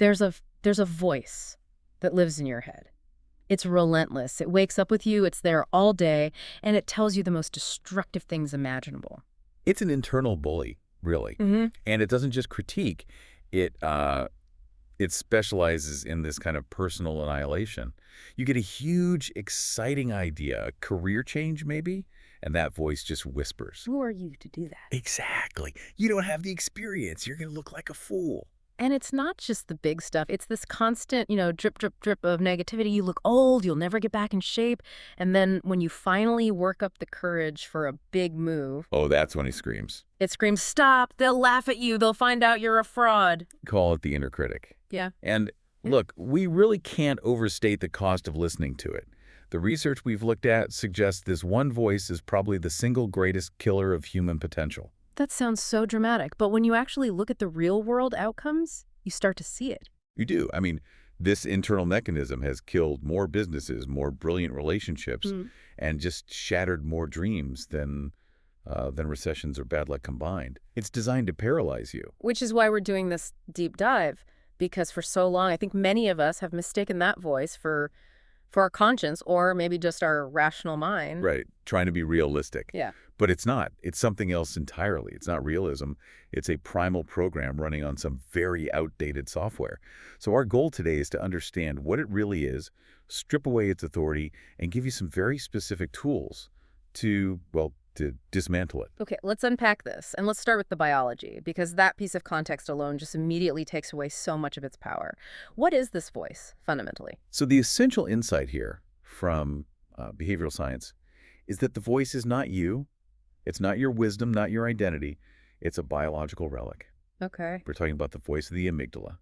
There's a voice that lives in your head. It's relentless. It wakes up with you, it's there all day, and it tells you the most destructive things imaginable. It's an internal bully, really. Mm-hmm. And it doesn't just critique. It it specializes in this kind of personal annihilation. You get a huge, exciting idea, a career change maybe, and that voice just whispers. Who are you to do that? Exactly. You don't have the experience. You're going to look like a fool. And it's not just the big stuff. It's this constant, drip, drip, drip of negativity. You look old, you'll never get back in shape. And then when you finally work up the courage for a big move, Oh, that's when he screams. it screams, stop, they'll laugh at you, they'll find out you're a fraud. Call it the inner critic. Yeah. And look, we really can't overstate the cost of listening to it. The research we've looked at suggests this one voice is probably the single greatest killer of human potential. That sounds so dramatic, but when you actually look at the real-world outcomes, you start to see it. You do. I mean, this internal mechanism has killed more businesses, more brilliant relationships, and just shattered more dreams than recessions or bad luck combined. It's designed to paralyze you. Which is why we're doing this deep dive, because for so long, I think many of us have mistaken that voice for our conscience or maybe just our rational mind. Right. Trying to be realistic. Yeah. But it's not. It's something else entirely. It's not realism. It's a primal program running on some very outdated software. So our goal today is to understand what it really is, strip away its authority, and give you some very specific tools to dismantle it. Okay, let's unpack this, and let's start with the biology, because that piece of context alone just immediately takes away so much of its power. What is this voice, fundamentally? So the essential insight here from behavioral science is that the voice is not you. It's not your wisdom, not your identity. It's a biological relic. Okay. We're talking about the voice of the amygdala,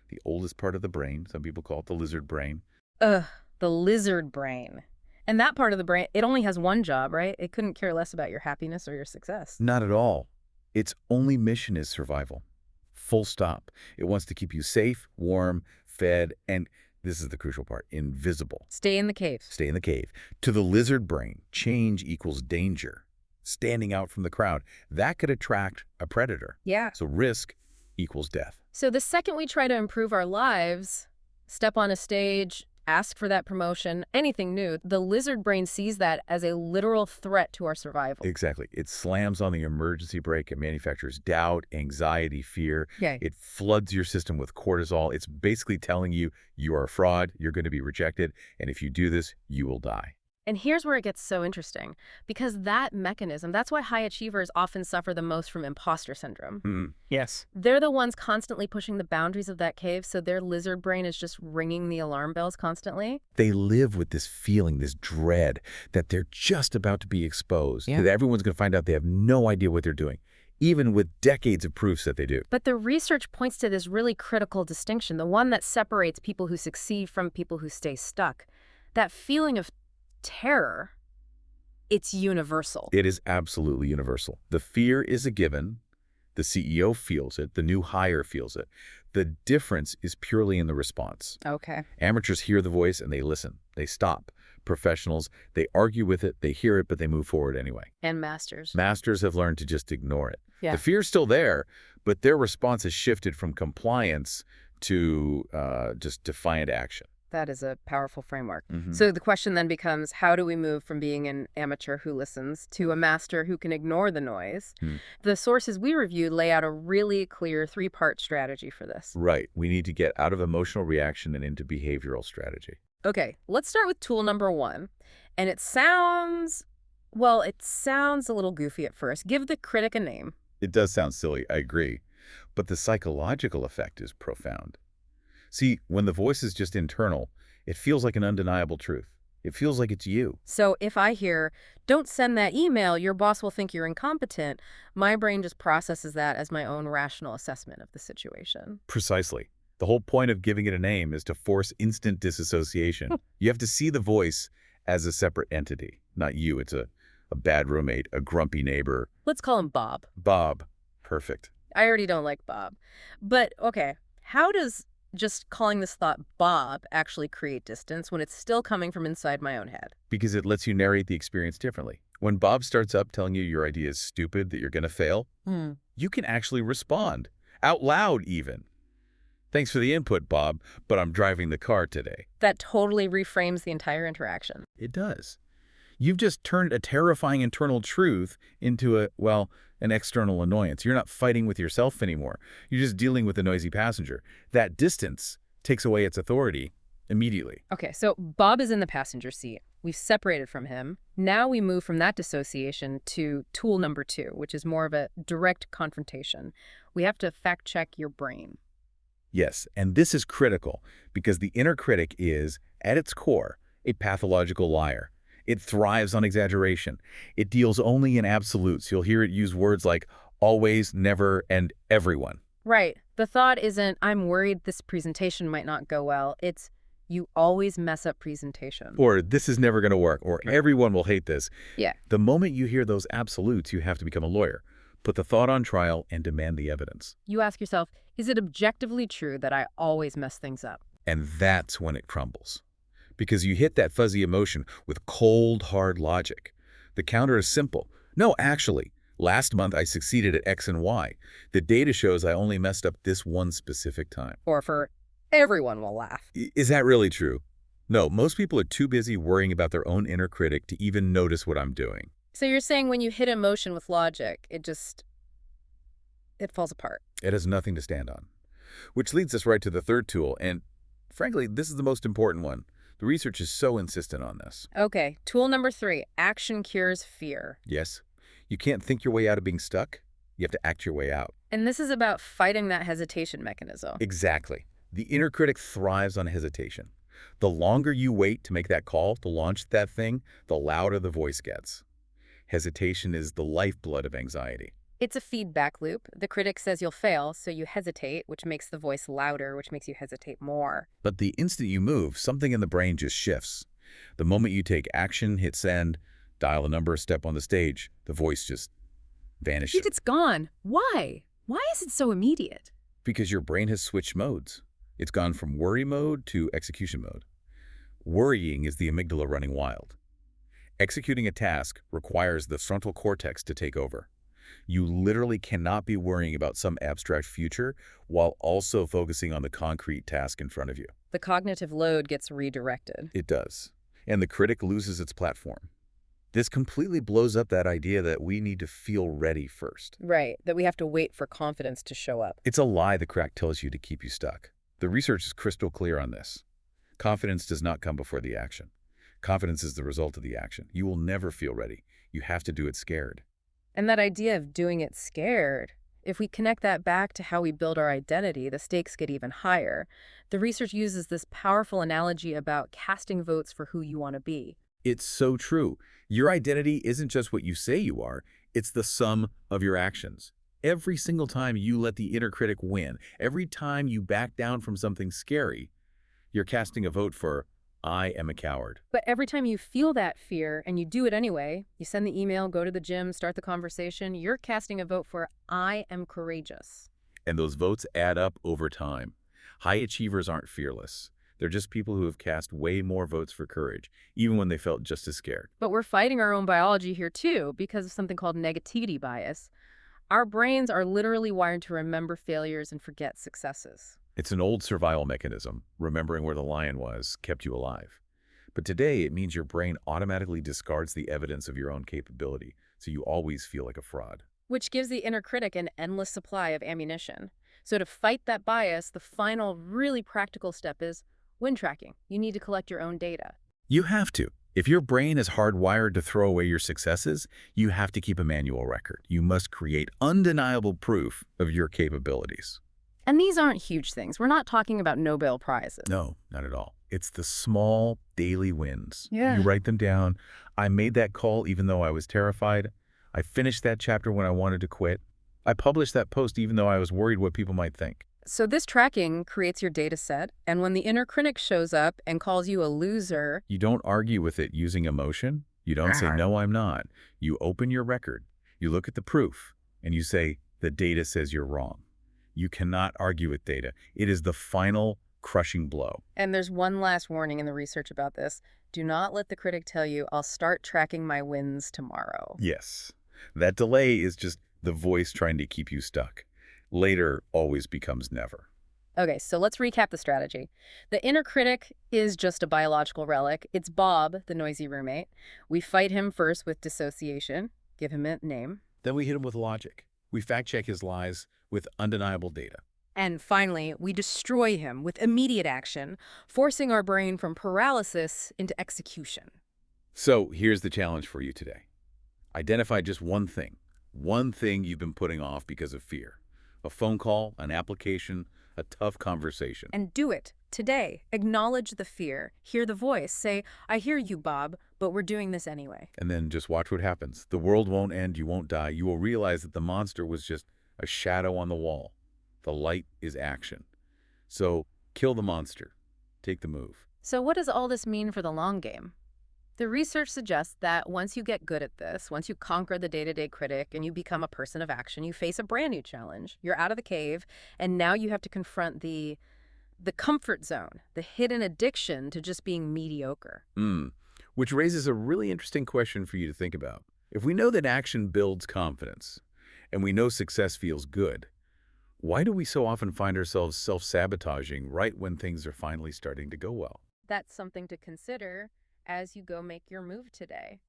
the oldest part of the brain. Some people call it the lizard brain. Ugh, the lizard brain. And that part of the brain, it only has one job, right? It couldn't care less about your happiness or your success. Not at all. Its only mission is survival. Full stop. It wants to keep you safe, warm, fed, and this is the crucial part, invisible. Stay in the cave. Stay in the cave. To the lizard brain, change equals danger. Standing out from the crowd. That could attract a predator. Yeah. So risk equals death. So the second we try to improve our lives, step on a stage, ask for that promotion, anything new, the lizard brain sees that as a literal threat to our survival. Exactly. It slams on the emergency brake. It manufactures doubt, anxiety, fear. Okay. It floods your system with cortisol. It's basically telling you you are a fraud, you're going to be rejected, and if you do this, you will die. And here's where it gets so interesting, because that mechanism, that's why high achievers often suffer the most from imposter syndrome. Yes. They're the ones constantly pushing the boundaries of that cave, so their lizard brain is just ringing the alarm bells constantly. They live with this feeling, this dread that they're just about to be exposed, Yeah. that everyone's going to find out they have no idea what they're doing, even with decades of proofs that they do. But the research points to this really critical distinction, the one that separates people who succeed from people who stay stuck. That feeling of terror, it's universal. It is absolutely universal. The fear is a given. The CEO feels it. The new hire feels it. The difference is purely in the response. Okay. Amateurs hear the voice and they listen. They stop. Professionals, they argue with it, they hear it, but they move forward anyway. And masters. Masters have learned to just ignore it. Yeah. The fear's still there, but their response has shifted from compliance to just defiant action. That is a powerful framework. Mhm. So the question then becomes, how do we move from being an amateur who listens to a master who can ignore the noise? The sources we reviewed lay out a really clear three-part strategy for this. Right. We need to get out of emotional reaction and into behavioral strategy. Okay, let's start with tool number one. And it sounds a little goofy at first. Give the critic a name. It does sound silly, I agree. But the psychological effect is profound. See, when the voice is just internal, it feels like an undeniable truth. It feels like it's you. So if I hear, don't send that email, your boss will think you're incompetent, my brain just processes that as my own rational assessment of the situation. Precisely. The whole point of giving it a name is to force instant disassociation. You have to see the voice as a separate entity, not you. It's a bad roommate, a grumpy neighbor. Let's call him Bob. Bob. Perfect. I already don't like Bob. But, okay, how does just calling this thought Bob actually create distance when it's still coming from inside my own head? Because it lets you narrate the experience differently. When Bob starts up telling you your idea is stupid, that you're going to fail, you can actually respond, out loud even. Thanks for the input, Bob, but I'm driving the car today. That totally reframes the entire interaction. It does. You've just turned a terrifying internal truth into an external annoyance. You're not fighting with yourself anymore. You're just dealing with a noisy passenger. That distance takes away its authority immediately. Okay, so Bob is in the passenger seat. We've separated from him. Now we move from that dissociation to tool number 2, which is more of a direct confrontation. We have to fact-check your brain. Yes, and this is critical because the inner critic is, at its core, a pathological liar. It thrives on exaggeration. It deals only in absolutes. You'll hear it use words like always, never, and everyone. Right. The thought isn't, I'm worried this presentation might not go well. It's, you always mess up presentation. Or this is never going to work, or everyone will hate this. Yeah. The moment you hear those absolutes, you have to become a lawyer. Put the thought on trial and demand the evidence. You ask yourself, is it objectively true that I always mess things up? And that's when it crumbles. Because you hit that fuzzy emotion with cold, hard logic. The counter is simple. No, actually, last month I succeeded at X and Y. The data shows I only messed up this one specific time. Or for everyone will laugh. Is that really true? No, most people are too busy worrying about their own inner critic to even notice what I'm doing. So you're saying when you hit emotion with logic, it falls apart. It has nothing to stand on. Which leads us right to the third tool, and frankly, this is the most important one. The research is so insistent on this. Okay, tool number 3, action cures fear. Yes, you can't think your way out of being stuck. You have to act your way out. And this is about fighting that hesitation mechanism. Exactly. The inner critic thrives on hesitation. The longer you wait to make that call, to launch that thing, the louder the voice gets. Hesitation is the lifeblood of anxiety. It's a feedback loop. The critic says you'll fail, so you hesitate, which makes the voice louder, which makes you hesitate more. But the instant you move, something in the brain just shifts. The moment you take action, hit send, dial a number, step on the stage, the voice just vanishes. It's gone. Why? Why is it so immediate? Because your brain has switched modes. It's gone from worry mode to execution mode. Worrying is the amygdala running wild. Executing a task requires the frontal cortex to take over. You literally cannot be worrying about some abstract future while also focusing on the concrete task in front of you. The cognitive load gets redirected. It does. And the critic loses its platform. This completely blows up that idea that we need to feel ready first. Right, that we have to wait for confidence to show up. It's a lie the crack tells you to keep you stuck. The research is crystal clear on this. Confidence does not come before the action. Confidence is the result of the action. You will never feel ready. You have to do it scared. And that idea of doing it scared, if we connect that back to how we build our identity, the stakes get even higher. The research uses this powerful analogy about casting votes for who you want to be. It's so true. Your identity isn't just what you say you are, it's the sum of your actions. Every single time you let the inner critic win, every time you back down from something scary, you're casting a vote for, I am a coward. But every time you feel that fear and you do it anyway, you send the email, go to the gym, start the conversation, you're casting a vote for, I am courageous. And those votes add up over time. High achievers aren't fearless. They're just people who have cast way more votes for courage, even when they felt just as scared. But we're fighting our own biology here too, because of something called negativity bias. Our brains are literally wired to remember failures and forget successes. It's an old survival mechanism. Remembering where the lion was kept you alive. But today, it means your brain automatically discards the evidence of your own capability, so you always feel like a fraud. Which gives the inner critic an endless supply of ammunition. So to fight that bias, the final, really practical step is wind tracking. You need to collect your own data. You have to. If your brain is hardwired to throw away your successes, you have to keep a manual record. You must create undeniable proof of your capabilities. And these aren't huge things. We're not talking about Nobel Prizes. No, not at all. It's the small daily wins. Yeah. You write them down. I made that call even though I was terrified. I finished that chapter when I wanted to quit. I published that post even though I was worried what people might think. So this tracking creates your data set, and when the inner critic shows up and calls you a loser... You don't argue with it using emotion. You don't say, no, I'm not. You open your record. You look at the proof, and you say, the data says you're wrong. You cannot argue with data. It is the final crushing blow. And there's one last warning in the research about this. Do not let the critic tell you, I'll start tracking my wins tomorrow. Yes. That delay is just the voice trying to keep you stuck. Later always becomes never. Okay, so let's recap the strategy. The inner critic is just a biological relic. It's Bob, the noisy roommate. We fight him first with dissociation, give him a name. Then we hit him with logic. We fact-check his lies with undeniable data. And finally, we destroy him with immediate action, forcing our brain from paralysis into execution. So here's the challenge for you today. Identify just one thing you've been putting off because of fear. A phone call, an application, a tough conversation. And do it today. Acknowledge the fear. Hear the voice. Say, I hear you, Bob, but we're doing this anyway. And then just watch what happens. The world won't end, you won't die. You will realize that the monster was just a shadow on the wall. The light is action. So kill the monster. Take the move. So what does all this mean for the long game? The research suggests that once you get good at this, once you conquer the day-to-day critic and you become a person of action, you face a brand new challenge. You're out of the cave, and now you have to confront the comfort zone, the hidden addiction to just being mediocre. Which raises a really interesting question for you to think about. If we know that action builds confidence, and we know success feels good, why do we so often find ourselves self-sabotaging right when things are finally starting to go well? That's something to consider as you go make your move today.